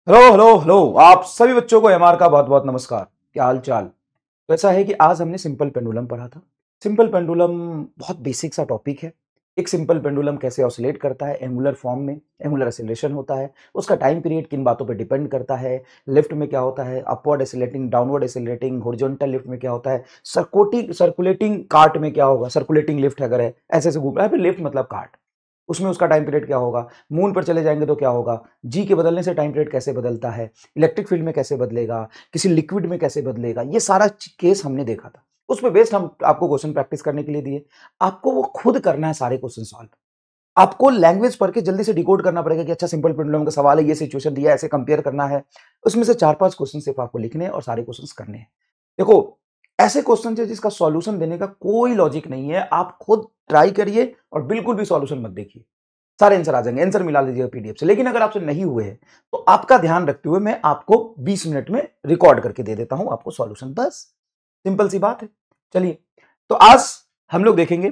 Hello hello hello, आप सभी बच्चों को एमआर का बहुत बहुत नमस्कार। क्या हाल चाल। तो ऐसा है कि आज हमने सिंपल पेंडुलम पढ़ा था। सिंपल पेंडुलम बहुत बेसिक सा टॉपिक है। एक सिंपल पेंडुलम कैसे ऑसिलेट करता है एंगुलर फॉर्म में, एंगुलर एक्सीलरेशन होता है, उसका टाइम पीरियड किन बातों पर डिपेंड करता है, लिफ्ट में क्या होता है, upward accelerating, downward accelerating, horizontal lift में क्या होता है, सर्कुलेटिंग कार्ट में क्या होगा, सर्कुलेटिंग लिफ्ट अगर है ऐसे ऐसे घूम रहा है, फिर लिफ्ट मतलब कार्ट, उसमें उसका टाइम पीरियड क्या होगा, मून पर चले जाएंगे तो क्या होगा, जी के बदलने से टाइम पीरियड कैसे बदलता है, इलेक्ट्रिक फील्ड में कैसे बदलेगा, किसी लिक्विड में कैसे बदलेगा, ये सारा केस हमने देखा था। उस पर बेस्ड हम आपको क्वेश्चन प्रैक्टिस करने के लिए दिए। आपको वो खुद करना है सारे क्वेश्चन सॉल्व। आपको लैंग्वेज पढ़ के जल्दी से डिकोड करना पड़ेगा कि अच्छा सिंपल पेंडुलम का सवाल है, ये सिचुएशन दिया है, ऐसे कंपेयर करना है। उसमें से 4-5 क्वेश्चन सिर्फ आपको लिखने हैं और सारे क्वेश्चन करने हैं। देखो, ऐसे क्वेश्चन है जिसका सॉल्यूशन देने का कोई लॉजिक नहीं है। आप खुद ट्राई करिए और बिल्कुल भी सॉल्यूशन मत देखिए, सारे आंसर आ जाएंगे, आंसर मिला लीजिएगा पीडीएफ से। लेकिन अगर आपसे नहीं हुए हैं तो आपका ध्यान रखते हुए मैं आपको 20 मिनट में रिकॉर्ड करके दे देता हूं आपको सॉल्यूशन, बस सिंपल सी बात है। चलिए, तो आज हम लोग देखेंगे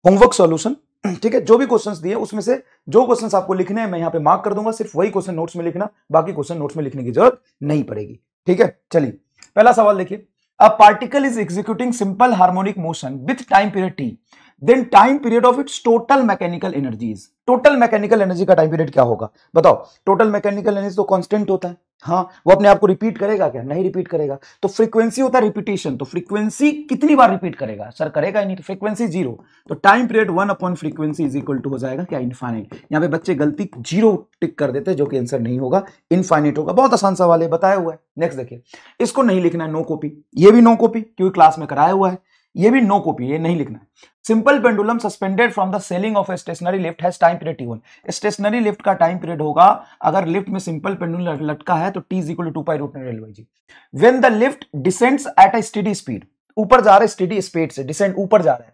होमवर्क सॉल्यूशन। ठीक है, जो भी क्वेश्चंस दिए उसमें से जो क्वेश्चंस आपको लिखने हैं मैं यहां पे मार्क कर दूंगा, सिर्फ वही क्वेश्चन नोट्स में लिखना, बाकी क्वेश्चन नोट्स में लिखने की जरूरत नहीं पड़ेगी। ठीक है, चलिए पहला सवाल देखिए। A particle is executing simple harmonic motion with time period T, then time period of its total mechanical energies. Total mechanical energy का टाइम पीरियड क्या होगा बताओ। टोटल मैकेनिकल एनर्जी तो कांस्टेंट होता है, हाँ, वो अपने आप को रिपीट करेगा क्या, नहीं रिपीट करेगा। तो फ्रीक्वेंसी होता है रिपीटेशन, तो फ्रीक्वेंसी कितनी बार रिपीट करेगा सर, करेगा ही नहीं, तो फ्रीक्वेंसी जीरो। तो time period 1 upon frequency is equal to हो जाएगा क्या, इनफाइनाइट। यहां पे बच्चे गलती जीरो टिक कर देते हैं, जो कि आंसर नहीं होगा, इनफाइनाइट होगा। बहुत आसान सवाल है, बताया हुआ है। नेक्स्ट देखिए, इसको नहीं लिखना है, नो कॉपी। ये भी नो कॉपी क्योंकि क्लास में कराया हुआ है। ये भी नो कॉपी, ये नहीं लिखना है। Simple pendulum suspended from the ceiling of a stationary lift has time period t1। Stationary lift का टाइम पीरियड होगा, अगर लिफ्ट में सिंपल पेंडुलम लटका है तो t is equal to 2 pi root L by G. When the lift descends at a steady speed, ऊपर जा रहा है स्टेडी स्पीड से, डिसेंड ऊपर जा रहा है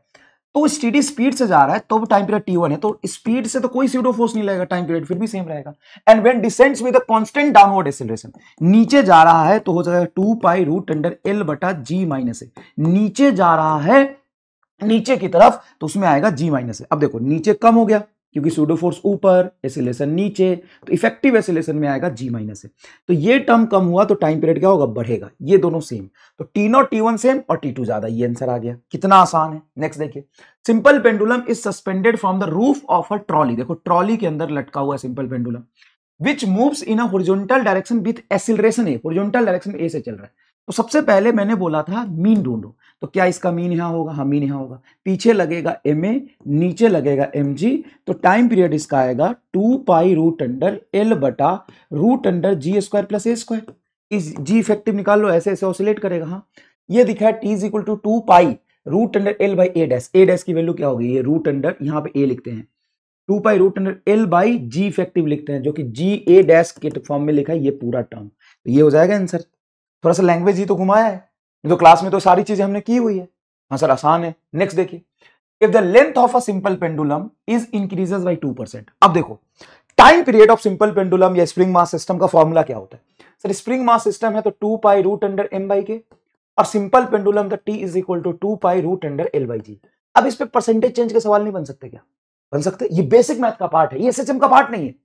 तो स्टेडी स्पीड से जा रहा है, तो टाइम पीरियड t1 है, तो स्पीड से तो कोई स्यूडो फोर्स नहीं लगेगा, टाइम पीरियड फिर भी सेम रहेगा। And when descends with a constant downward acceleration, नीचे जा रहा है तो हो जाएगा 2 पाई रूट अंडर एल बटा जी माइनस ए। नीचे जा रहा है नीचे की तरफ तो उसमें आएगा जी माइनस ए। अब देखो नीचे कम हो गया क्योंकि सूडो फोर्स ऊपर, एक्सीलरेशन नीचे, तो इफेक्टिव एक्सीलरेशन में आएगा जी माइनस ए। तो ये टर्म कम हुआ तो टाइम पीरियड क्या होगा, बढ़ेगा। ये दोनों सेम, तो T not T one same और टी टू ज्यादा। ये आंसर आ गया, कितना आसान है। नेक्स्ट देखिए, simple pendulum is suspended from the roof of a trolley. देखो ट्रॉली के अंदर लटका हुआ है simple pendulum, which moves in a horizontal direction with acceleration a. Horizontal direction a से चल रहा है। तो सबसे पहले मैंने बोला था मीन ढूंढो, तो क्या इसका मीन यहां होगा, हाँ मीन यहां होगा। पीछे लगेगा एम ए, नीचे लगेगा एम जी, तो टाइम पीरियड इसका आएगा 2 पाई रूट अंडर एल बटा रूट अंडर जी स्क्वायर प्लस ए स्क्वायर। इस जी इफेक्टिव निकाल लो, ऐसे ऐसे ऑसिलेट करेगा। हाँ, ये दिखा है T is equal to 2 pi root under L by A dash. A dash की वैल्यू क्या होगी, ये रूट अंडर, यहां पे ए लिखते हैं, 2 pi root under L by G effective लिखते हैं, जो कि जी ए डैश के फॉर्म में लिखा है, ये पूरा टर्म। तो ये हो जाएगा आंसर। थोड़ा सा लैंग्वेज ही तो घुमाया है, तो क्लास में तो सारी चीजें हमने की हुई है। हाँ सर आसान है। नेक्स्ट देखिए, if the length of a simple pendulum is increases by 2%। अब देखो, time period of simple pendulum या स्प्रिंग मास सिस्टम का फॉर्मूला क्या होता है सर। स्प्रिंग मास सिस्टम है तो 2 pi root under M by K, और simple pendulum the T is equal to 2 pi root under L by G. अब इस पे परसेंटेज चेंज के सवाल नहीं बन सकते क्या, बन सकते। ये बेसिक मैथ का पार्ट है, ये एसएचएम का पार्ट नहीं है,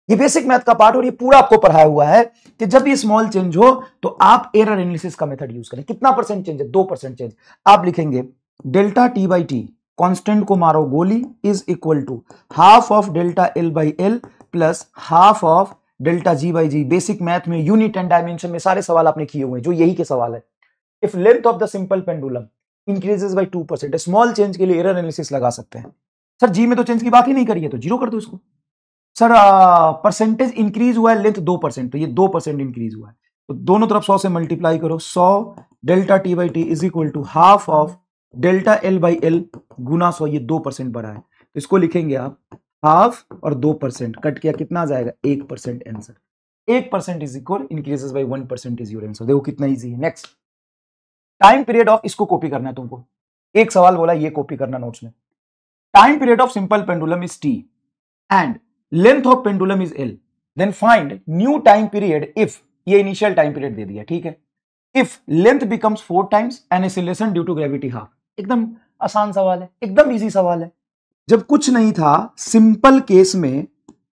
ये बेसिक मैथ का पार्ट। और ये पूरा आपको पढ़ाया हुआ है कि जब ये स्मॉल चेंज हो तो आप एरर एनालिसिस का मेथड यूज करें। कितना परसेंट चेंज है, 2% चेंज। आप लिखेंगे delta T by T, constant को मारो गोली, is equal to half of delta L by L plus half of delta G by G. Basic math में यूनिट एंड डायमेंशन में सारे सवाल आपने किए हुए हैं, जो यही के सवाल है। If length of the simple pendulum increases by 2%, small change के लिए एरर एनालिसिस लगा सकते हैं। सर जी में तो चेंज की बात ही नहीं करी है, तो जीरो कर दो इसको। सर परसेंटेज इंक्रीज हुआ है लेंथ 2%, तो ये 2% इंक्रीज हुआ है, तो दोनों तरफ 100 से मल्टीप्लाई करो। 100 delta T by T is equal to half of delta L by L गुना 100, ये 2% बढ़ा है, तो इसको लिखेंगे आप हाफ और 2% कट किया, कितना आ जाएगा 1% answer. 1% is equal increases by 1% is your answer. देखो कितना इजी है। नेक्स्ट, टाइम पीरियड ऑफ, इसको कॉपी करना है तुमको, एक सवाल बोला ये कॉपी करना नोट्स में। Time period of simple pendulum is T and length of pendulum is L, then find new time period if, ये इनिशियल टाइम पीरियड दे दिया, ठीक है। If length becomes 4 times and acceleration due to gravity half. एकदम आसान सवाल है, एकदम इजी सवाल है। जब कुछ नहीं था, सिंपल केस में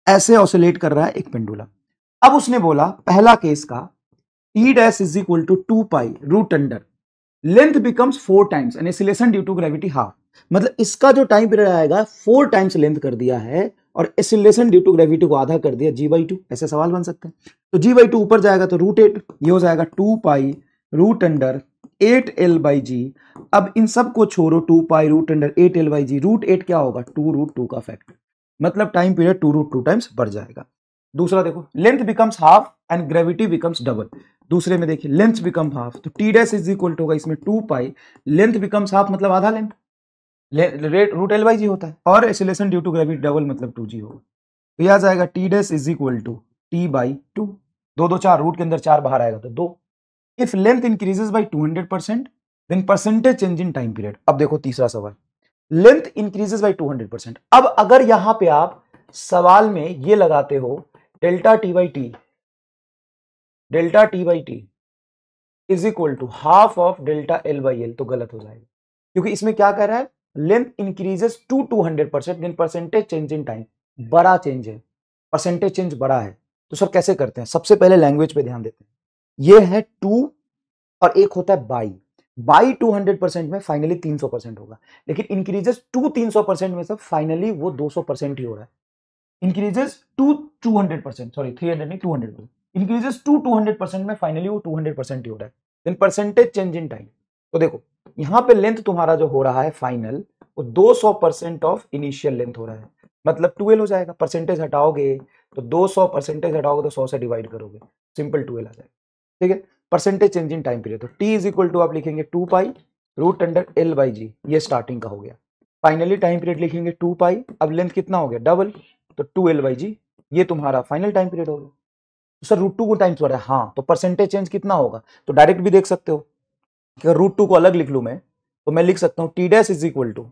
ऐसे ऑसिलेट कर रहा है एक पेंडुलम, अब उसने बोला पहला केस का T dash is equal to 2 pi root under length becomes 4 times and acceleration due to gravity half. मतलब इसका जो टाइम पीरियड आएगा 4 टाइम्स लेंथ कर दिया है और एक्सीलरेशन ड्यू टू ग्रेविटी को आधा कर दिया g/2। ऐसे सवाल बन सकते हैं। तो g/2 ऊपर जाएगा तो √8, ये हो जाएगा 2 पाई रूट अंडर 8l/g। अब इन सब को छोड़ो, 2 पाई रूट अंडर 8l/g, √8 क्या होगा 2√2 का फैक्टर, मतलब टाइम पीरियड 2√2 टाइम्स बढ़ जाएगा। दूसरा देखो, length becomes half and gravity becomes double. दूसरे में देखिए लेंथ बिकम हाफ, तो T dash is equal to होगा इसमें 2 पाई, लेंथ बिकम्स हाफ मतलब आधा लेंथ, √l/g होता है, और acceleration due to gravity double मतलब 2g होगा। तो यह आ जाएगा T dash is equal to t/2। 2 2 4, root के अंदर 4 बाहर आएगा तो 2। If length increases by 200% then percentage change in time period. अब देखो तीसरा सवाल, लेंथ इंक्रीजेस बाय 200%। अब अगर यहां पे आप सवाल में ये लगाते हो delta t/t is equal to half of delta l/l, तो गलत हो जाएगा, क्योंकि इसमें क्या कह रहा है, length increases to 200% then percentage change in time, बड़ा चेंज है, परसेंटेज चेंज बड़ा है। तो सर कैसे करते हैं, सबसे पहले लैंग्वेज पे ध्यान देते हैं। ये है 2 और एक होता है बाई 200% में फाइनली 300% होगा, लेकिन इंक्रीजेस टू 300% में सब फाइनली वो 200% ही हो रहा है। इंक्रीजेस टू 200%, सॉरी 300 नहीं 200%, इंक्रीजेस टू 200% में फाइनली वो 200% ही हो रहा है। Then percentage change in time, तो देखो यहां पे लेंथ तुम्हारा जो हो रहा है फाइनल, वो 200% ऑफ इनिशियल लेंथ हो रहा है, मतलब 2l हो जाएगा। परसेंटेज हटाओगे तो 200 परसेंटेज हटाओगे तो 100 से डिवाइड करोगे, सिंपल 2l आ जाएगा। ठीक है, percentage change in time period, तो t इज इक्वल टू आप लिखेंगे 2 पाई रूट अंडर l/g, ये स्टार्टिंग का हो गया। फाइनली टाइम पीरियड लिखेंगे 2 पाई, अब लेंथ कितना हो गया डबल, तो 2l/g, ये तुम्हारा फाइनल टाइम पीरियड हो गया। तो सर √2 को टाइम्स बढ़ा है, हाँ, तो परसेंटेज चेंज कितना होगा, तो डायरेक्ट भी देख सकते हो कि अगर √2 को अलग लिख लूं मैं, तो मैं लिख सकता हूं T dash is equal to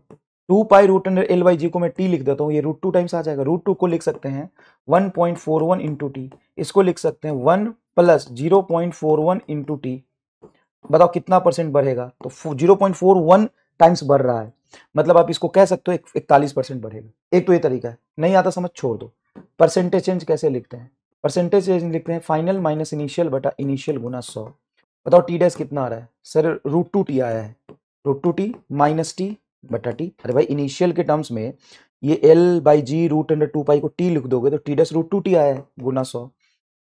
2 pi root under l/g को मैं t लिख देता हूं, ये √2 टाइम्स आ जाएगा। √2 को लिख सकते हैं 1.41 इंटू टी, इसको लिख सकते हैं 1 प्लस 0.41 इंटू टी। बताओ कितना परसेंट बढ़ेगा, तो 0.41 टाइम्स बढ़ रहा है, मतलब आप इसको कह सकते हो 41% बढ़ेगा। एक तो ये तरीका है, नहीं आता समझ छोड़ दो। परसेंटेज चेंज कैसे लिखते हैं, परसेंटेज चेंज लिखते हैं फाइनल माइनस इनिशियल बटा इनिशियल गुना 100। बताओ टी डैश कितना आ रहा है, सर √2t आया है, √2t माइनस टी बटा टी। अरे भाई इनिशियल के टर्म्स में ये l/g रूट अंडर 2 पाई को t लिख दोगे तो टी डैश √2t आया है गुना 100।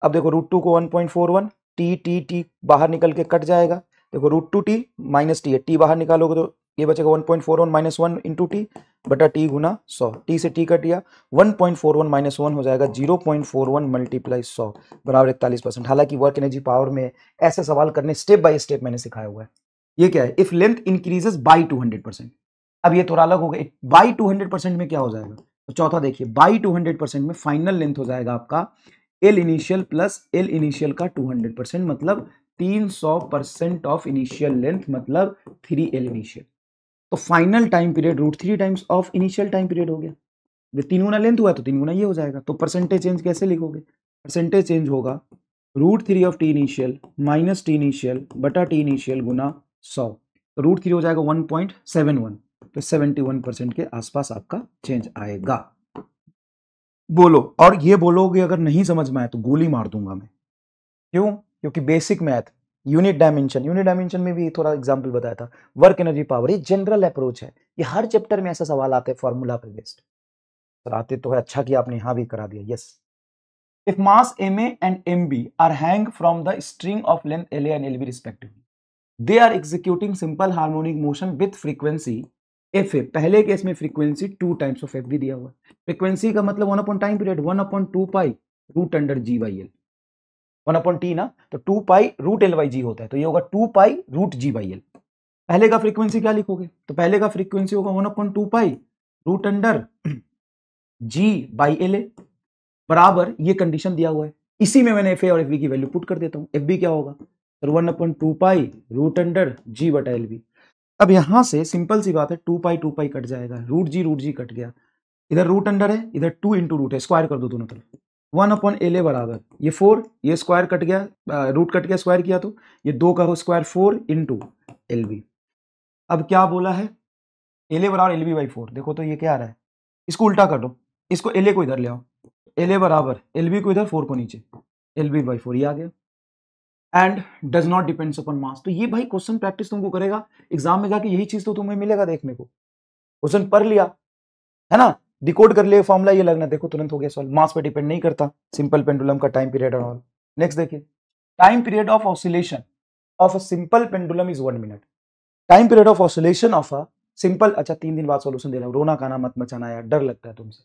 अब देखो √2 को 1.41, टी बाहर निकल के कट जाएगा, देखो √2t माइनस टी है, टी बाहर निकालोगे तो ये बचेगा 1.41 माइनस 1 इंटू टी बटा टी गुना 100, टी से टी कट गया, 1.41 माइनस 1 हो जाएगा 0.41 मल्टीप्लाई 100 बराबर 41%। हालांकि वर्क एनर्जी पावर में ऐसे सवाल करने स्टेप बाय स्टेप मैंने सिखाया हुआ है। ये क्या है, इफ लेंथ इंक्रीजेस बाई 200%। अब ये थोड़ा अलग हो गया, बाई 200% में क्या हो जाएगा, तो चौथा देखिए, बाई 200% में फाइनल लेंथ हो जाएगा आपका L initial plus L initial का 200%, मतलब 300% ऑफ इनिशियल लेंथ, मतलब 3l इनिशियल। तो final time period √3 times of initial time period हो गया। जब 3 गुना लेंथ हुआ तो 3 गुना ये हो जाएगा। तो परसेंटेज चेंज कैसे लिखोगे, परसेंटेज चेंज होगा √3 of T initial minus T initial बटा टी इनिशियल गुना 100, तो √3 हो जाएगा 1.71, तो 71% के आसपास आपका चेंज आएगा। बोलो, और ये बोलोगे अगर नहीं समझ में आए तो गोली मार दूंगा मैं। क्यों, क्योंकि बेसिक मैथ, यूनिट डायमेंशन में भी थोड़ा एग्जांपल बताया था, वर्क एनर्जी पावर, ये जनरल अप्रोच है, ये हर चैप्टर में ऐसा सवाल आते हैं फॉर्मूला पे बेस्ड। सर आते तो है, अच्छा कि आपने यहां भी करा दिया। Yes, if mass ma and mb are hang from the string of length la and lb respectively, they are executing simple harmonic motion with frequency F A. पहले केस में फ्रीक्वेंसी 2 टाइम्स ऑफ एफ भी दिया हुआ है। Frequency का मतलब 1 upon time period 1/2 pi root under g/l, 1 upon T ना, तो 2 पाई रूट l/g होता है, तो ये होगा 2 पाई रूट g/l। पहले का फ्रीक्वेंसी क्या लिखोगे, तो पहले का फ्रीक्वेंसी होगा 1/2 पाई रूट अंडर g/la बराबर, ये कंडीशन दिया हुआ है, इसी में मैंने एफ ए और एफ बी की वैल्यू पुट कर देता हूं। एफ बी क्या होगा, तो 1/2 पाई रूट अंडर g बटा LB। अब यहां से सिंपल सी बात है, 2 पाई कट जाएगा, रूट जी कट गया, इधर रूट अंडर है, इधर 2 इंटू रूट है, स्क्वायर कर दो दोनों तरफ। 1/LA बराबर ये 4, ये स्क्वायर कट गया, रूट कट गया, स्क्वायर किया तो ये 2 का स्क्वायर 4 इंटू LB। अब क्या बोला है, LA बराबर LB/4। देखो तो ये क्या आ रहा है, इसको उल्टा कर दो, इसको LA को इधर ले आओ, LA बराबर LB को इधर 4 को नीचे, LB/4 ये आ गया। And does not depends upon mass. तो ये भाई क्वेश्चन प्रैक्टिस तुमको करेगा, एग्जाम में जाके यही चीज तो तुम्हें मिलेगा देखने को। क्वेश्चन पढ़ लिया है ना, डिकोड कर लिए फॉर्मूला, ये लगना देखो तुरंत हो गया सॉल्व। मास पे डिपेंड नहीं करता, सिंपल पेंडुलम का टाइम पीरियड और ऑल। नेक्स्ट देखिए, time period of oscillation of a simple pendulum is 1 minute. Time period of oscillation of a simple, अच्छा 3 दिन बाद सॉल्यूशन दे रहा हूं, रोना खाना मत मचाना यार, डर लगता है तुमसे।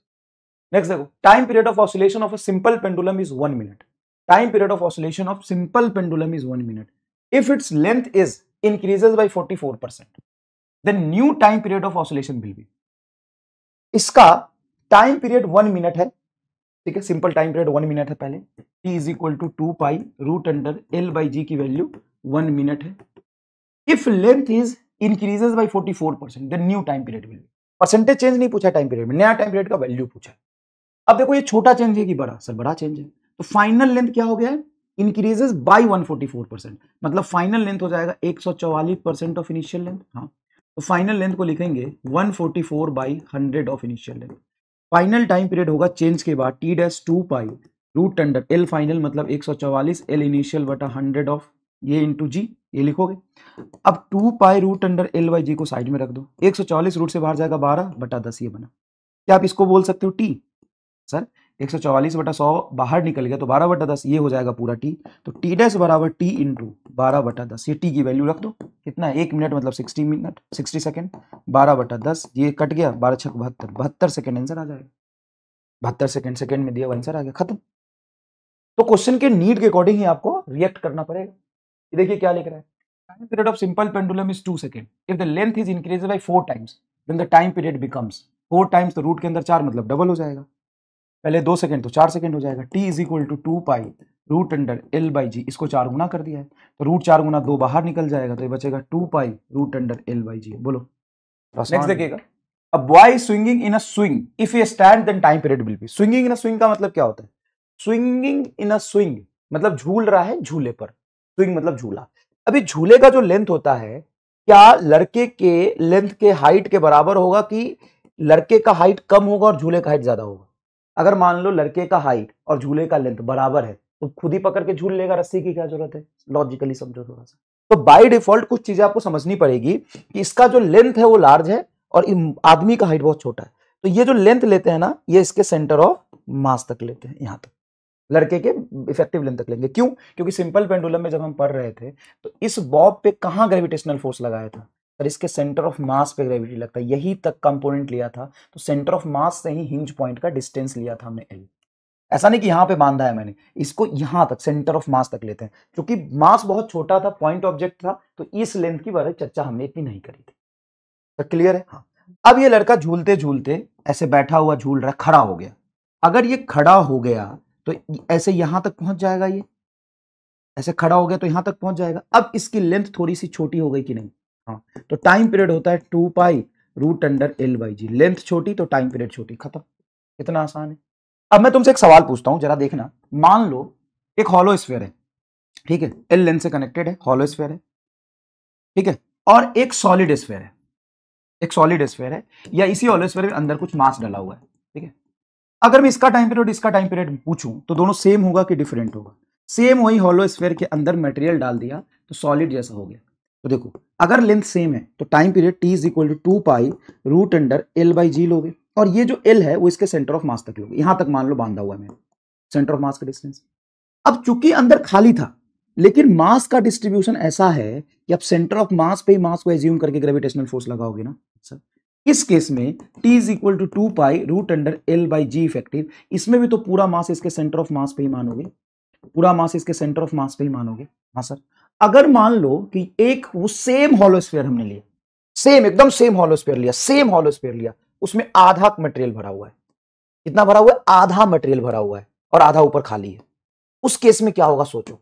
नेक्स्ट देखो, time period of oscillation of a simple pendulum is 1 minute. Time period of oscillation of simple pendulum is 1 minute if its length is increases by 44%, then new time period of oscillation will be। इसका time period 1 minute है, ठीक है, simple time period 1 minute है पहले। t is equal to 2 pi root under L/G की value 1 minute है। If length is increases by 44%, then new time period will be. Percentage change नहीं पूछा टाइम पीरियड में, नया टाइम पीरियड का value पूछा है। अब देखो ये छोटा चेंज है कि बड़ा, सर बड़ा चेंज है, तो फाइनल लेंथ क्या हो गया है, इंक्रीजेस बाय 144%, मतलब फाइनल लेंथ हो जाएगा 144% ऑफ इनिशियल लेंथ। हाँ, तो फाइनल लेंथ को लिखेंगे 144 by 100 of initial length. Final time period होगा चेंज के बाद t dash 2 pi root under L final मतलब 144 L इनिशियल बटा 100 ऑफ ये इंटू जी, ये लिखोगे। अब 2 पाई रूट अंडर L/G को साइड में रख दो, 144 रूट से बाहर जाएगा 12 बटा 10 ये बना। क्या आप इसको बोल सकते हो t? सर 144 बटा 100 बाहर निकल गया तो 12 बटा 10 ये हो जाएगा पूरा टी, तो टी डैश बराबर टी इंटू 12 बटा 10, ये टी की वैल्यू रख दो, कितना है 1 मिनट मतलब 60 मिनट 60 सेकेंड, 12 बटा 10 ये कट गया, 12 छक 72, 72 सेकेंड आंसर आ जाएगा। 72 सेकेंड, सेकेंड में दिया आंसर आ गया, खत्म। तो क्वेश्चन के नीड के अकॉर्डिंग ही आपको रिएक्ट करना पड़ेगा। ये देखिए क्या लिख रहा है, time period of simple pendulum is 2 second, if the length is increase by 4 times then the time period becomes 4 times, तो रूट के अंदर 4 मतलब डबल हो जाएगा, पहले 2 सेकंड तो 4 सेकंड हो जाएगा। t is equal to 2 pi root under L/G, इसको 4 गुना कर दिया है तो रूट 4 गुना 2 बाहर निकल जाएगा, तो ये बचेगा 2 पाई रूट अंडर L/G। बोलो नेक्स्ट देखिएगा, a boy swinging in a swing if ये stand then time period will be. Swinging in a swing का मतलब क्या होता है, स्विंगिंग इन अ स्विंग मतलब झूल रहा है झूले पर, स्विंग मतलब झूला। अभी झूले का जो लेंथ होता है, क्या लड़के के लेंथ के हाइट के बराबर होगा कि लड़के का हाइट कम होगा और झूले का हाइट ज्यादा होगा? अगर मान लो लड़के का हाइट और झूले का लेंथ बराबर है तो खुद ही पकड़ के झूल लेगा, रस्सी की क्या जरूरत है, लॉजिकली समझो थोड़ा सा। तो बाय डिफॉल्ट कुछ चीजें आपको समझनी पड़ेगी कि इसका जो लेंथ है वो लार्ज है और आदमी का हाइट बहुत छोटा है, तो ये जो लेंथ लेते हैं ना, ये इसके सेंटर ऑफ मास तक लेते हैं, यहां तक लड़के के इफेक्टिव लेंथ तक लेंगे। क्यों? क्योंकि सिंपल पेंडुलम में जब हम पढ़ रहे थे तो इस बॉब पे कहां ग्रेविटेशनल फोर्स लगाया था, और इसके सेंटर ऑफ मास पे ग्रेविटी लगता है, यही तक कंपोनेंट लिया था, तो सेंटर ऑफ मास से ही हिंज पॉइंट का डिस्टेंस लिया था हमने एल। ऐसा नहीं कि यहां पे बांधा है मैंने, इसको यहां तक सेंटर ऑफ मास तक लेते हैं, क्योंकि मास बहुत छोटा था, पॉइंट ऑब्जेक्ट था, तो इस लेंथ की बारे चर्चा हमने इतनी नहीं करी थी। तो क्लियर है? हाँ। अब ये लड़का झूलते झूलते ऐसे बैठा हुआ झूल रहा, खड़ा हो गया। अगर ये खड़ा हो गया तो ऐसे यहां तक पहुंच जाएगा, ये ऐसे खड़ा हो गया तो यहां तक पहुंच जाएगा। अब इसकी लेंथ थोड़ी सी छोटी हो गई कि नहीं? हाँ, तो टाइम पीरियड होता है 2 pi root under L/G, length छोटी तो टाइम पीरियड छोटी, खत्म। इतना आसान है। अब मैं तुमसे एक सवाल पूछता हूं, जरा देखना। मान लो एक हॉलो स्फीयर है, ठीक है, L लेंथ से कनेक्टेड है, हॉलो स्फीयर है, ठीक है, और एक सॉलिड स्फीयर है, एक सॉलिड स्फीयर है, या इसी हॉलो स्फीयर के अंदर कुछ मास डाला हुआ है, ठीक है। अगर मैं इसका टाइम पीरियड इसका टाइम पीरियड पूछूं तो दोनों सेम होगा कि डिफरेंट होगा? सेम, वही हॉलो स्फीयर के अंदर मटेरियल डाल दिया तो सॉलिड जैसा हो गया। तो देखो अगर लेंथ सेम है तो time period t is equal to 2 pi root under L/G लोगे, और ये जो L है वो इसके सेंटर ऑफ मास तक लोगे, यहां तक मान लो बांधा हुआ है मैंने, सेंटर ऑफ मास का डिस्टेंस। अब चूंकि अंदर खाली था लेकिन मास का डिस्ट्रीब्यूशन ऐसा है कि आप सेंटर ऑफ मास पे ही मास को एज्यूम करके ग्रेविटेशनल फोर्स लगाओगे ना सर। इस केस में t is equal to 2 pi root under L/G effective, इसमें भी तो पूरा मास इसके सेंटर ऑफ मास पे ही मानोगे, पूरा मास इसके सेंटर ऑफ मास पे ही मानोगे। हाँ सर। अगर मान लो कि एक वो सेम हॉलो स्फीयर हमने लिया, सेम एकदम सेम हॉलो स्फीयर लिया, सेम हॉलो स्फीयर लिया, उसमें आधा मटेरियल भरा हुआ है, कितना भरा हुआ है, आधा मटेरियल भरा हुआ है और आधा ऊपर खाली है, उस केस में क्या होगा सोचो।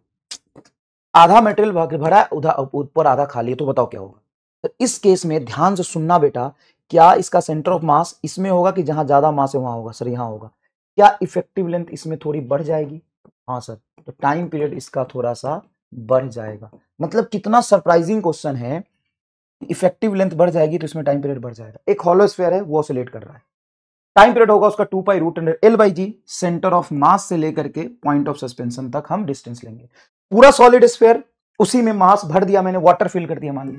आधा मटेरियल भरा है, उधर ऊपर आधा खाली है, तो बताओ क्या होगा। तो इस केस में ध्यान से सुनना बेटा, क्या इसका सेंटर ऑफ मास इसमें होगा कि जहां ज्यादा मास है वहां होगा? सर यहां होगा। क्या इफेक्टिव लेंथ इसमें थोड़ी बढ़ जाएगी? हाँ सर, तो टाइम पीरियड इसका थोड़ा सा बढ़ जाएगा। मतलब कितना सरप्राइजिंग क्वेश्चन है, इफेक्टिव लेंथ बढ़ जाएगी तो इसमें टाइम पीरियड बढ़ जाएगा। एक हॉलो स्फीयर है वो ऑसिलेट कर रहा है, टाइम पीरियड होगा उसका 2 pi root under L by G, centre of mass से लेकर के पॉइंट ऑफ सस्पेंशन तक हम डिस्टेंस लेंगे। पूरा सॉलिड स्फीयर, उसी में मास भर दिया मैंने, वाटर फिल कर दिया, मान ली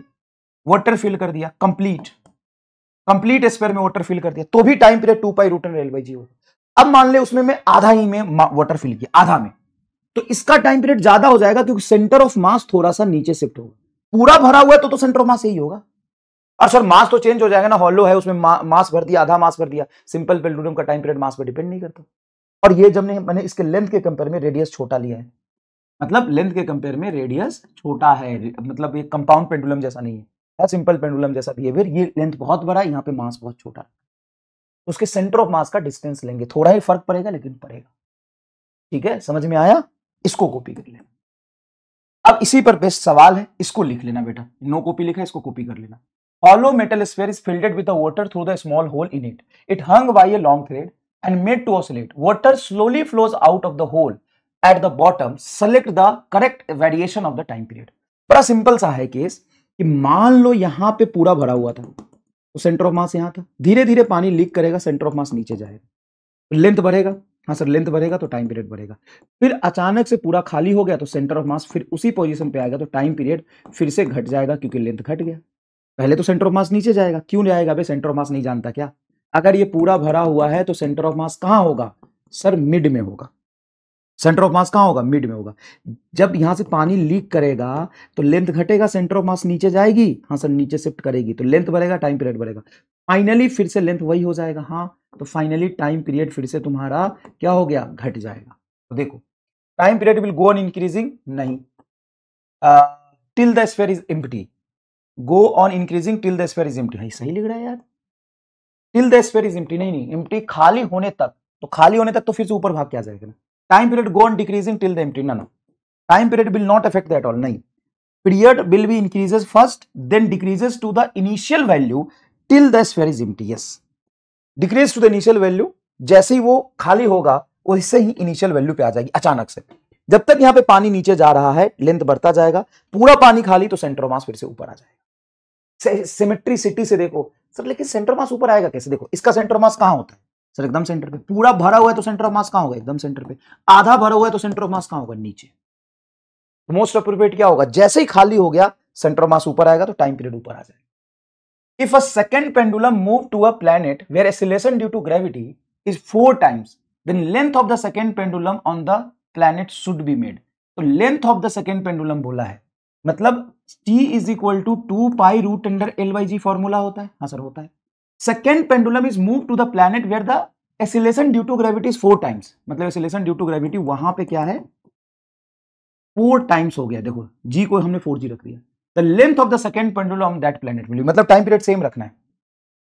वाटर फिल कर दिया, कंप्लीट स्फीयर में वाटर फिल कर दिया, तो भी time period 2 pi root under L by G होगा। अब मान ले उसमें मैं आधा ही में वाटर फिल किया, आधा में, तो इसका टाइम पीरियड ज्यादा हो जाएगा क्योंकि सेंटर ऑफ मास थोड़ा सा नीचे शिफ्ट होगा। पूरा भरा हुआ है तो सेंटर ऑफ मास यही होगा। और सर मास तो चेंज हो जाएगा ना, हॉलो है उसमें मास भर दिया, आधा मास भर दिया। सिंपल पेंडुलम का टाइम पीरियड मास पर डिपेंड नहीं करता। और ये जब मैंने इसके लेंथ के कंपेयर में रेडियस छोटा लिया है, मतलब लेंथ के कंपेयर में रेडियस छोटा है, मतलब ये कंपाउंड पेंडुलम जैसा नहीं है, सिंपल पेंडुलम जैसा बिहेवियर। ये लेंथ बहुत बड़ा है, यहाँ पे मास बहुत छोटा है, उसके सेंटर ऑफ मास का डिस्टेंस लेंगे, थोड़ा ही फर्क पड़ेगा लेकिन पड़ेगा। ठीक है, समझ में आया? इसको कॉपी कर लेना। अब इसी पर बेस्ट सवाल है, इसको लिख लेना बेटा, नो कॉपी लिखा है, इसको कॉपी कर लेना। Hollow metal sphere is filled with the water through the small hole in it. It hung by a long thread and made to oscillate. Water slowly flows out of the hole at the bottom. Select the correct variation of the time period. बड़ा simple सा है case कि मान लो यहां पे पूरा भरा हुआ था, तो सेंटर ऑफ मास यहां था, धीरे धीरे पानी लीक करेगा, सेंटर ऑफ मास नीचे जाएगा, लेंथ बढ़ेगा, हाँ सर लेंथ बढ़ेगा तो टाइम पीरियड बढ़ेगा। फिर अचानक से पूरा खाली हो गया तो सेंटर ऑफ मास फिर उसी पोजीशन पे आएगा, तो टाइम पीरियड फिर से घट जाएगा क्योंकि लेंथ घट गया। पहले तो सेंटर ऑफ मास नीचे जाएगा, क्यों जाएगा भाई? सेंटर ऑफ मास नहीं जानता क्या? अगर ये पूरा भरा हुआ है तो सेंटर ऑफ मास कहां होगा सर? मिड में होगा। सेंटर ऑफ मास कहां होगा? मिड में होगा। जब यहां से पानी लीक करेगा तो लेंथ घटेगा, सेंटर ऑफ मास नीचे जाएगी, हाँ सर नीचे शिफ्ट करेगी, तो लेंथ बढ़ेगा, टाइम पीरियड बढ़ेगा। फाइनली फिर से लेंथ वही हो जाएगा, हाँ, तो फाइनली टाइम पीरियड फिर से तुम्हारा क्या हो गया? घट जाएगा। तो देखो time period will go on increasing, नहीं, till the sphere is empty, go on increasing till the sphere is empty. सही लिख रहा है यार, till the sphere is empty, नहीं एम्प्टी खाली होने तक, तो खाली होने तक तो फिर से ऊपर भाग के आ जाएगा ना। Time period go on decreasing till the empty, ना time period will not affect that all, नहीं, period will be increases first then decreases to the initial value till the sphere is empty. Yes, decrease to the initial value, जैसे ही वो खाली होगा वैसे ही initial value पे आ जाएगी अचानक से। जब तक यहां पे पानी नीचे जा रहा है लेंथ बढ़ता जाएगा, पूरा पानी खाली तो सेंटर ऑफ मास फिर से ऊपर आ जाएगा। सिमेट्रिसिटी से देखो सर, लेकिन सेंटर मास ऊपर आएगा कैसे? देखो इसका सेंटर मास कहां होता है सर? एकदम सेंटर पे। पूरा भरा हुआ है तो सेंटर ऑफ मास कहां होगा? एकदम सेंटर पे। आधा भरा हुआ है तो सेंटर ऑफ मास कहां होगा? नीचे। मोस्ट अप्रोप्रिएट क्या होगा? जैसे ही खाली हो गया सेंटर ऑफ मास ऊपर आएगा तो टाइम पीरियड ऊपर आ जाएगा। If a second pendulum move to a planet where acceleration due to gravity is 4 times, then length of the second pendulum on the planet should be made. तो length of the second pendulum बोला है, मतलब T is equal to 2 pi root under L by g formula होता है, हाँ sir होता है। Second pendulum is move to the planet where the acceleration due to gravity is 4 times, मतलब acceleration due to gravity वहां पे क्या है? 4 times हो गया। देखो G को हमने 4G रख दिया। The length of the second pendulum on that planet will, मतलब टाइम पीरियड सेम रखना है।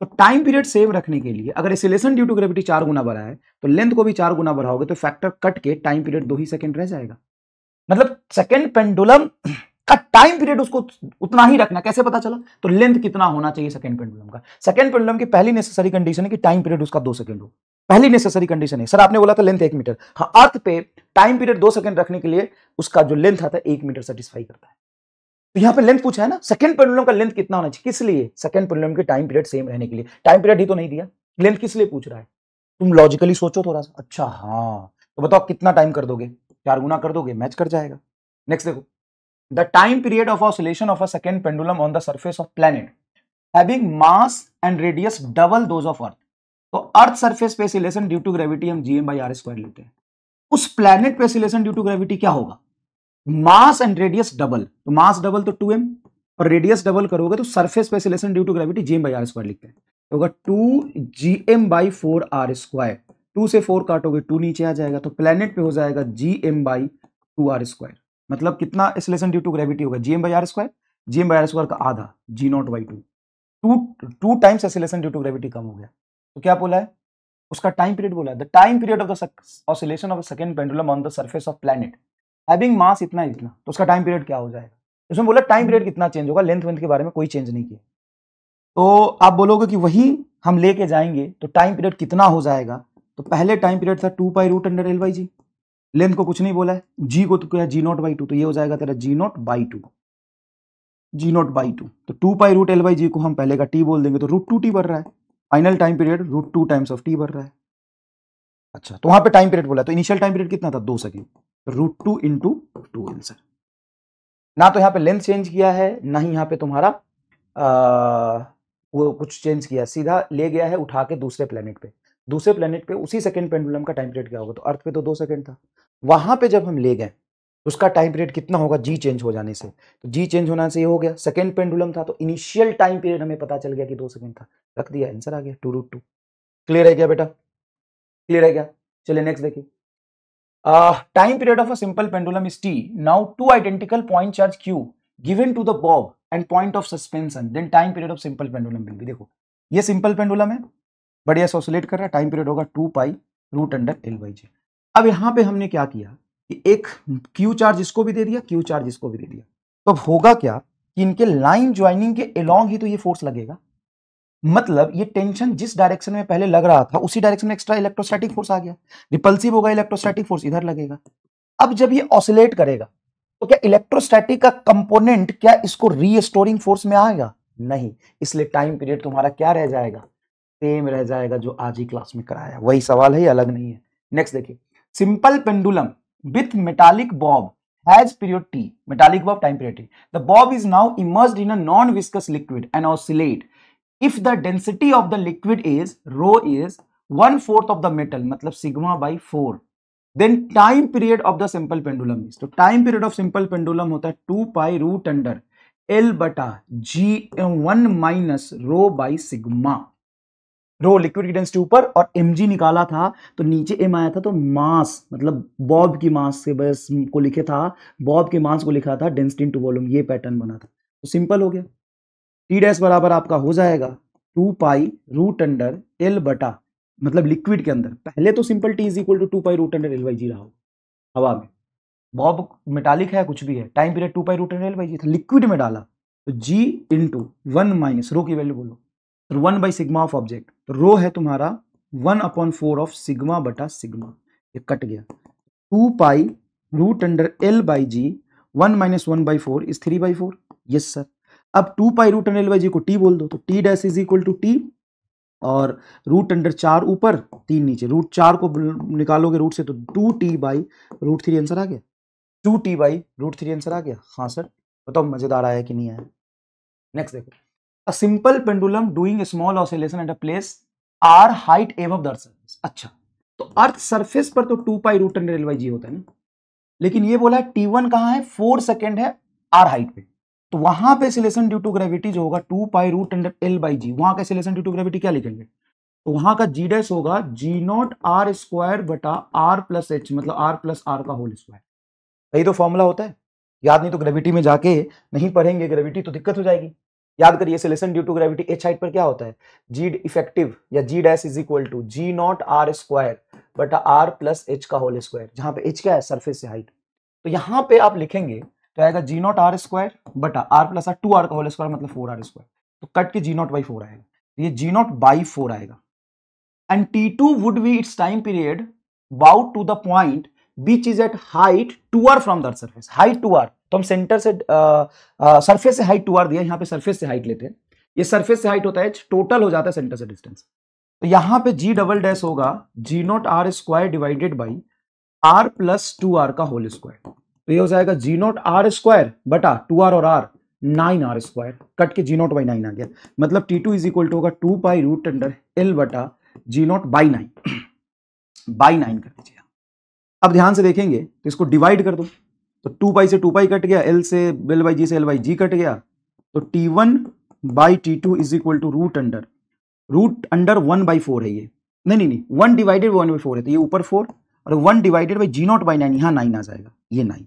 तो टाइम पीरियड सेम रखने के लिए अगर एक्सीलरेशन ड्यू टू ग्रेविटी 4 गुना बढ़ा है तो लेंथ को भी 4 गुना बढ़ाओगे तो फैक्टर कट के टाइम पीरियड 2 ही सेकंड रह जाएगा। मतलब सेकंड पेंडुलम का टाइम पीरियड उसको उतना ही रखना। कैसे पता चला? तो लेंथ कितना होना चाहिए सेकंड पेंडुलम का? सेकंड पेंडुलम की पहली नेसेसरी कंडीशन है कि टाइम पीरियड उसका 2 सेकंड हो, पहली नेसेसरी कंडीशन है। सर आपने बोला था लेंथ 1 मीटर, हाँ, अर्थ पे टाइम पीरियड 2 सेकंड रखने के लिए उसका जो लेंथ आता है 1 मीटर सेटिस्फाई करता है। तो यहां पे लेंथ पूछा है ना, सेकंड पेंडुलम का लेंथ कितना होना चाहिए? किस लिए? सेकंड पेंडुलम के टाइम पीरियड सेम रहने के लिए। टाइम पीरियड ही तो नहीं दिया, लेंथ किस लिए पूछ रहा है? तुम लॉजिकली सोचो थोड़ा सा। अच्छा हाँ, तो बताओ कितना टाइम कर दोगे? 4 गुना कर दोगे, मैच कर जाएगा। नेक्स्ट देखो, the time period of oscillation of a second pendulum on the surface of planet having mass and radius double those of earth. तो अर्थ सरफेस पे ऑसिलेशन ड्यू टू ग्रेविटी हम gm/r² लेते हैं। उस planet पे oscillation due to gravity क्या होगा? Mass and radius double, तो मास डबल तो 2m और रेडियस डबल करोगे तो सरफेस पे acceleration due to gravity gm/r² लिखते हैं, तो होगा 2gm/4r²। 2 से 4 काटोगे 2 नीचे आ जाएगा, तो प्लेनेट पे हो जाएगा gm/2r²। मतलब कितना एक्सीलरेशन ड्यू टू ग्रेविटी होगा? gm/r², gm/r² का आधा g0/2, 2 times acceleration due to gravity कम हो गया। तो क्या बोला है? उसका टाइम पीरियड बोला है, the time period of the oscillation of the second pendulum on the surface of planet having mass इतना, तो उसका टाइम पीरियड क्या हो जाएगा? उसमें बोला टाइम पीरियड कितना चेंज होगा, लेंथ वेंथ के बारे में कोई चेंज नहीं किया। तो आप बोलोगे कि वही हम लेके जाएंगे तो टाइम पीरियड कितना हो जाएगा? तो पहले टाइम पीरियड था 2 pi root under L by g, length को कुछ नहीं बोला है, जी को तो क्या है g0/2, तो ये हो जाएगा तेरा g0/2, g0/2। तो 2 पाई रूट एल बाई जी को हम पहले का t बोल देंगे तो √2t बढ़ रहा है, final time period √2 times of T बढ़ रहा है। अच्छा, तो वहां पे टाइम पीरियड बोला, तो इनिशियल टाइम पीरियड कितना था, 2 सेकेंड, √2 इंटू 2 आंसर। ना तो यहाँ पे लेंथ चेंज किया है, ना ही यहाँ पे तुम्हारा वो कुछ चेंज किया, सीधा ले गया है उठा के दूसरे प्लेनेट पे। दूसरे प्लेनेट पे उसी सेकंड पेंडुलम का टाइम पीरियड क्या होगा, तो अर्थ पे तो 2 सेकंड था, वहां पे जब हम ले गए उसका टाइम पीरियड कितना होगा, जी चेंज हो जाने से। तो जी चेंज होने से ये हो गया, सेकंड पेंडुलम था तो इनिशियल टाइम पीरियड हमें पता चल गया कि 2 सेकंड था, रख दिया, आंसर आ गया 2√2। क्लियर है क्या बेटा, क्लियर है क्या? चलिए नेक्स्ट देखिए। Time period of a simple pendulum is T, now two identical point charge q given to the bob and point of suspension, then time period of simple pendulum will be। देखो ये simple pendulum है, बढ़िया से oscillate कर रहा है, time period होगा 2 pi root under L/G। अब यहां पे हमने क्या किया कि एक Q चार्ज इसको भी दे दिया, Q चार्ज इसको भी दे दिया, तो अब होगा क्या कि इनके लाइन ज्वाइनिंग के अलोंग ही तो ये फोर्स लगेगा, मतलब ये टेंशन जिस डायरेक्शन में पहले लग रहा था उसी डायरेक्शन में एक्स्ट्रा इलेक्ट्रोस्टैटिक फोर्स आ गया, रिपल्सिव होगा इलेक्ट्रोस्टैटिक फोर्स इधर लगेगा। अब जब ये ऑसिलेट करेगा तो क्या इलेक्ट्रोस्टैटिक का कंपोनेंट क्या इसको रीस्टोरिंग फोर्स में आएगा, नहीं, इसलिए टाइम पीरियड तुम्हारा क्या रह जाएगा, सेम रह जाएगा जो आज ही क्लास में कराया, वही सवाल है, अलग नहीं है। नेक्स्ट देखिए, simple pendulum with metallic Bob has period t, metallic bob, time period t, the bob is now immersed in a non viscous liquid and oscillate if the density of the liquid is rho is 1/4 of the metal, मतलब sigma by 4, then time period of the simple pendulum is, तो time period of simple pendulum होता है 2 pi root under L बटा G1 minus rho by sigma. Row liquid की density ऊपर और mg निकाला था तो नीचे m आया था, तो मास मतलब बॉब की मास से बस को लिखे था, बॉब के मास को लिखा था डेंसिटी इनटू वॉल्यूम, ये पैटर्न बना था, तो सिंपल हो गया। टी डैश बराबर आपका हो जाएगा 2 पाई रूट अंडर L बटा, मतलब लिक्विड के अंदर पहले तो simple T is equal to 2 pi root under L/G रहा हो, हवा में, बॉब मेटालिक है कुछ भी है, time period 2 pi root under L/G था, लिक्विड में डाला तो G इंटू 1 माइनस रो की वैल्यू बोलो, तो 1 बाई सिग्मा ऑफ ऑब्जेक्ट, तो रो है तुम्हारा 1/4 ऑफ सिग्मा बटा सिग्मा, ये कट गया, 2 pi root under L/G 1 minus 1/4 is 3/4, yes sir. अब 2 पाई रूट अंडर L/G को टी बोल दो, तो T dash is equal to T और रूट अंडर 4 ऊपर 3 नीचे, रूट 4 को निकालोगे रूट से तो 2t बाई रूट 3 आंसर आ गया, 2t बाई रूट 3 आंसर आ गया। हाँ सर, बताओ मजेदार आया कि नहीं आया। नेक्स्ट देखो, a simple pendulum doing small oscillation at a place or height above the earth surface. अच्छा, तो अर्थ सरफेस पर तो 2 पाई रूट अंडर L/G होता है ना, लेकिन ये बोला T1 कहां है, 4 सेकेंड है आर हाइट पे, तो वहां पे एक्सीलरेशन ड्यू टू ग्रेविटी जो होगा 2 पाई रूट अंडर L/G, वहां का एक्सीलरेशन ड्यू टू ग्रेविटी क्या लिखेंगे, तो वहां का जी डैश होगा G0r² बटा r प्लस एच, मतलब r प्लस आर का होल स्क्वायर, यही तो फॉर्मूला होता है, याद नहीं तो ग्रेविटी में जाके नहीं पढ़ेंगे, ग्रेविटी तो दिक्कत हो जाएगी। याद करिए acceleration due to gravity H height पर क्या होता है, जी इफेक्टिव या G dash is equal to G0r² बटा r प्लस एच का होल स्क्वायर, जहां पे एच क्या है, सरफेस से हाइट, तो यहां पे आप लिखेंगे तो आएगा G0r² बटा r प्लस आर 2r का होल स्क्वायर मतलब 4r², तो कट के G0/4 आएगा, तो ये G0/4 आएगा, and T2 would be its time period bout to the point which is at height 2r from the earth surface, height 2r, तो हम सेंटर से सरफेस से हाइट 2r दिया, यहां पे सरफेस से हाइट लेते हैं, ये सरफेस से हाइट होता है h, टोटल हो जाता है सेंटर से डिस्टेंस, तो यहां पे G डबल डैश होगा G0r² divided by r plus 2r का होल स्क्वायर, तो ये हो जाएगा G0r² बटा 2r और r 9r², कट के G0/9 आ गया, मतलब T2 इज इक्वल टू होगा 2 पाई रूट अंडर L बटा G0/9 बाई 9 कर दीजिए। अब ध्यान से देखेंगे तो इसको डिवाइड कर दो, तो 2 पाई से 2 पाई कट गया, L से L/G से L/G कट गया, तो T1 by T2 is equal to root under 1/4 है ये, नहीं 1 डिवाइडेड 1/4 है, तो ये ऊपर 4 और 1 डिवाइडेड बाई G0/9, यहाँ 9 आ जाएगा, ये 9,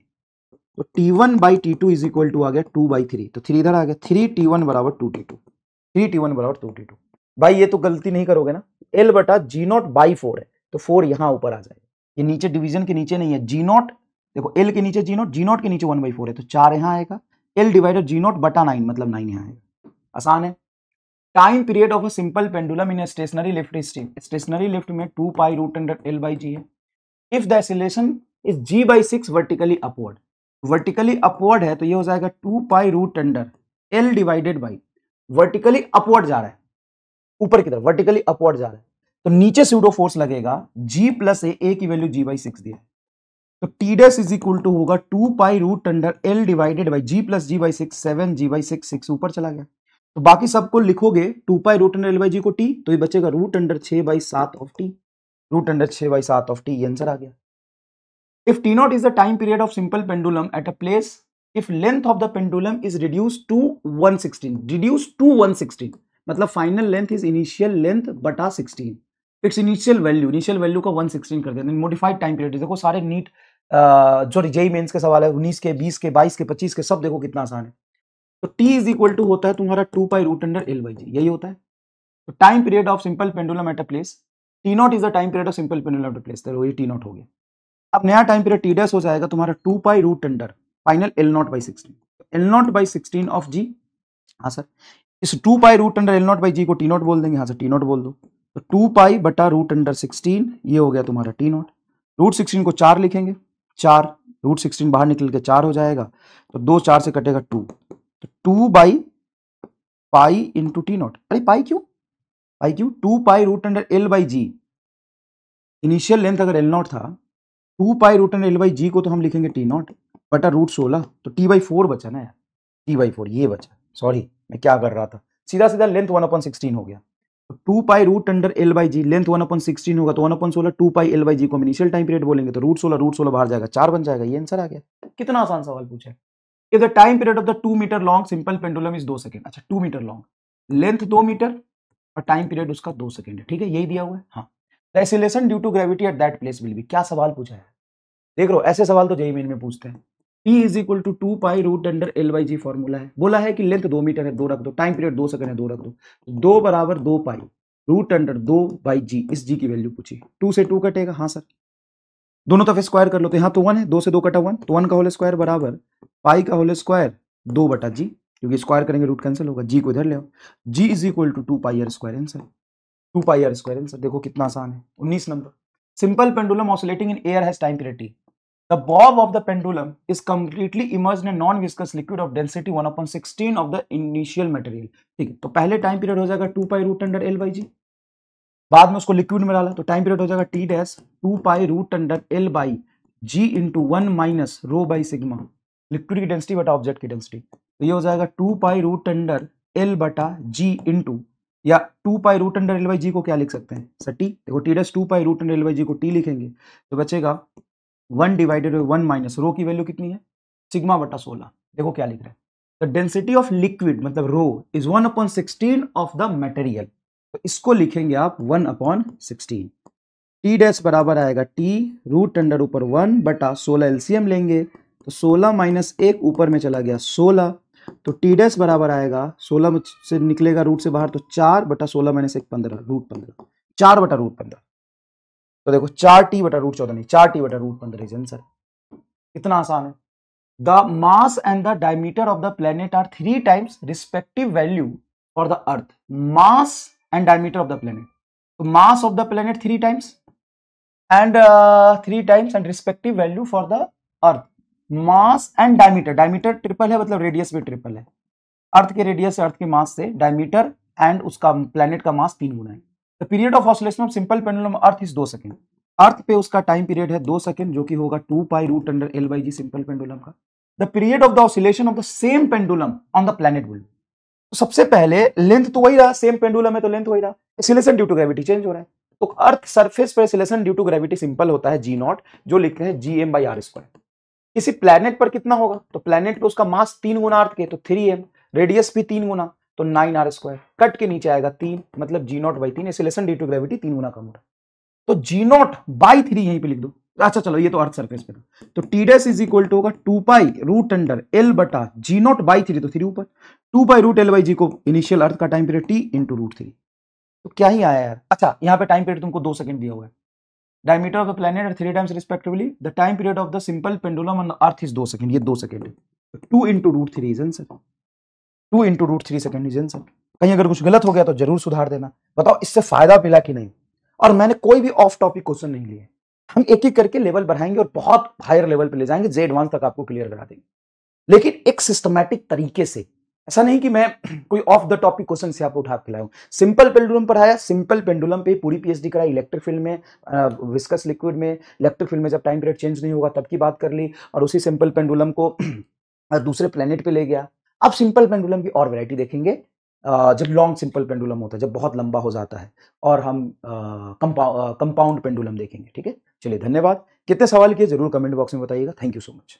तो T1 by T2 is equal to आ गया 2/3, तो 3 इधर आ गया, 3T1 बराबर 2T2, 3T1 बराबर 2T2। भाई ये तो गलती नहीं करोगे ना, L बटा G0/4 है, तो 4 यहां ऊपर आ जाएगा, ये नीचे डिवीजन के नीचे नहीं है, G0 देखो L के नीचे G0 के नीचे 1/4 है, तो 4 यहां आएगा, L डिवाइडेड G0/9 मतलब 9 यहां आएगा, आसान है। Time period of a simple pendulum in stationary lift steam, stationary lift में 2 पाई रूट अंडर L/G है, if the acceleration is G/6 vertically upward है, तो ये हो जाएगा 2 pi root under L divided by, vertically upward जा रहा है ऊपर की तरफ वर्टिकली अपवर्ड जा रहा है, तो नीचे सूडो फोर्स लगेगा g प्लस ए की वैल्यू g/6 दिया है, तो T dash is equal to होगा 2 pi root under L divided by g plus g/6, 7 g/6, 6 ऊपर चला गया, तो बाकी सबको लिखोगे 2 pi root under L by जी को टी, तो ये बचेगा root under 6/7 of T, root under 6/7 of T, ये आंसर आ गया। If T not is the time period of simple pendulum at a place, if length of the pendulum is reduce to 116 मतलब final length is initial length बटा 16, it's initial value का 116 कर देना, modified time period. देखो सारे NEET जो JEE mains के सवाल है 19 के 20 के 22 के 25 के सब देखो कितना आसान है। तो t इज इक्वल टू होता है तुम्हारा 2 pi root under L by G, यही होता है। तो time period of simple pendulum at a place, T not is the time period of simple pendulum at a place, तो ये टी नॉट हो गया। अब नया टाइम पीरियड टी डैश हो जाएगा तुम्हारा 2 pi root under final L not by 16, L not by 16 of G, हाँ सर, इस 2 pi root under L not by जी को टी नॉट बोल देंगे, हाँ सर टी नॉट बोल दो, तो 2 पाई बटा रूट अंडर 16 ये हो गया तुम्हारा टी नॉट, रूट 16 को 4 लिखेंगे, 4 रूट 16 बाहर निकल के 4 हो जाएगा, तो 2 4 से कटेगा 2, तो 2 by pi into T not, अरे पाई क्यों 2 pi root under L by G, initial length अगर एल नॉट था 2 pi root under L by जी को तो हम लिखेंगे टी नॉट बटा रूट 16, तो टी बाई 4 बचा ना यार, टी बाई 4 ये बचा, सॉरी मैं क्या कर रहा था, सीधा सीधा लेंथ 1/16 हो गया, तो 2 pi root under L by g, length 1/16 होगा, तो 1/16 2 पाई एल बाई जी को हम इनिशियल टाइम पीरियड बोलेंगे, तो रूट 16 बाहर जाएगा 4 बन जाएगा, ये आंसर आ गया। कितना आसान सवाल पूछा है। If the time period of the 2 metre long simple pendulum is 2 second, अच्छा 2 मीटर लॉन्ग, लेंथ 2 मीटर और टाइम पीरियड उसका 2 सेकंड है, ठीक है यही दिया हुआ है। हाँ, the acceleration due to gravity at that place will be, क्या सवाल पूछा है देख लो, ऐसे सवाल तो जेईई मेन में पूछते हैं। T is equal to 2 pi root under L by g formula है, बोला है कि लेंथ 2 मीटर है 2 रख दो, टाइम पीरियड 2 सेकंड है 2 रख दो, 2 बराबर 2 पाई रूट अंडर 2 बाई जी, इस जी की वैल्यू पूछी, 2 से 2 कटेगा, हाँ सर दोनों तरफ स्क्वायर कर लो, तो यहाँ तो 1 है, 2 से 2 कटा 1, तो 1 का होल स्क्वायर बराबर पाई का होल स्क्वायर 2 बटा जी, क्योंकि स्क्वायर करेंगे रूट कैंसिल होगा, जी को इधर ले आओ, G is equal to 2 pi R square answer, 2 pi R square answer, देखो कितना आसान है। 19 number, simple pendulum oscillating in air has time period T, the bob of the pendulum is completely immersed in a non-viscous liquid of density 1/16 of the initial material, ठीक है, तो पहले time period हो जाएगा 2 pi root under L by G, बाद में उसको liquid में डाला तो टाइम पीरियड हो जाएगा T dash 2 pi root under L by g into 1 minus rho by sigma, liquid की डेंसिटी बटा ऑब्जेक्ट की डेंसिटी, तो ये हो जाएगा 2 पाई रूट अंडर एल बटा जी इंटू, या 2 pi root under L by जी को क्या लिख सकते हैं सर टी, देखो T dash 2 pi root under L by जी को टी लिखेंगे, तो बचेगा 1 डिवाइडेड बाई 1 माइनस रो की वैल्यू कितनी है सिग्मा बटा 16, देखो क्या लिख रहे हैं, द डेंसिटी ऑफ लिक्विड मतलब रो इज 1/16 ऑफ द मटेरियल, तो इसको लिखेंगे आप 1/16, टी डैश बराबर आएगा टी रूट अंडर ऊपर 1 बटा 16 एलसीएम लेंगे, तो 16 माइनस 1 ऊपर में चला गया 16, तो टी डैश बराबर आएगा 16 से निकलेगा रूट से बाहर, तो 4 बटा 16 माइनस 1 15 रूट 15, 4 बटा रूट 15, तो देखो 4t बटा रूट 14 नहीं 4t बटा रूट 15 इज आंसर, इतना आसान है। The mass and the diameter of the planet are 3 times respective value for the earth, mass and diameter of the planet, तो mass of the planet 3 times and 3 times and respective value for the earth, mass and diameter, diameter triple है मतलब radius भी triple है, अर्थ के radius से अर्थ के मास से diameter and उसका प्लेनेट का मास 3 गुना है। The period of oscillation of simple pendulum earth is 2 second, earth पे उसका टाइम पीरियड है 2 सेकंड, जो कि होगा 2 pi root under L by G simple pendulum का। The period of the oscillation of the same pendulum on the planet will, तो सबसे पहले लेंथ तो वही रहा, सेम पेंडुलम है तो लेंथ वही रहा, acceleration due to gravity change हो रहा है, तो अर्थ सरफेस पर acceleration due to gravity simple होता है जी नॉट, जो लिखते हैं G M by R square. किसी प्लेनेट पर कितना होगा, तो प्लेनेट पे उसका मास 3 गुना अर्थ के, तो 3m, रेडियस भी 3 गुना, तो 9r स्क्वायर, कट के नीचे आएगा 3, मतलब G not by 3, acceleration due to gravity 3 गुना कम हो रहा है, तो जी नॉट बाई 3 यहीं पे लिख दो। अच्छा चलो ये तो अर्थ सरफेस पे था, तो T dash is equal to होगा 2 पाई रूट अंडर एल बटा जी नॉट बाई 3, तो 3 ऊपर, 2 पाई रूट एल बाई जी को इनिशियल अर्थ का time period T into root 3, तो क्या ही आया यार। अच्छा यहाँ पे टाइम पीरियड तुमको 2 सेकंड दिया हुआ है, diameter of the planet are 3 times respectively, the time period of the simple pendulum on the earth is 2 second, ये 2 सेकंड है, 2 into root 3 is answer, 2 into root 3 second is answer। कहीं अगर कुछ गलत हो गया तो जरूर सुधार देना, बताओ इससे फायदा मिला कि नहीं। और मैंने कोई भी ऑफ टॉपिक क्वेश्चन नहीं लिए, हम एक एक करके लेवल बढ़ाएंगे और बहुत हायर लेवल पे ले जाएंगे, जे एडवांस तक आपको क्लियर करा देंगे, लेकिन एक सिस्टमैटिक तरीके से, ऐसा नहीं कि मैं कोई ऑफ द टॉपिक क्वेश्चन से आपको उठा के लाया हूं। सिंपल पेंडुलम पढ़ाया, सिंपल पेंडुलम पे पूरी पीएचडी कराई, इलेक्ट्रिक फील्ड में, विस्कस लिक्विड में, इलेक्ट्रिक फील्ड में जब टाइम पीरियड चेंज नहीं होगा तब की बात कर ली, और उसी सिंपल पेंडुलम को दूसरे प्लेनेट पे ले गया। अब सिंपल पेंडुलम की और वैरायटी देखेंगे, जब लॉन्ग सिंपल पेंडुलम होता है, जब बहुत लंबा हो जाता है, और हम कंपाउंड पेंडुलम देखेंगे। ठीक है, चलिए धन्यवाद। कितने सवाल किए जरूर कमेंट बॉक्स में बताइएगा। Thank you so much.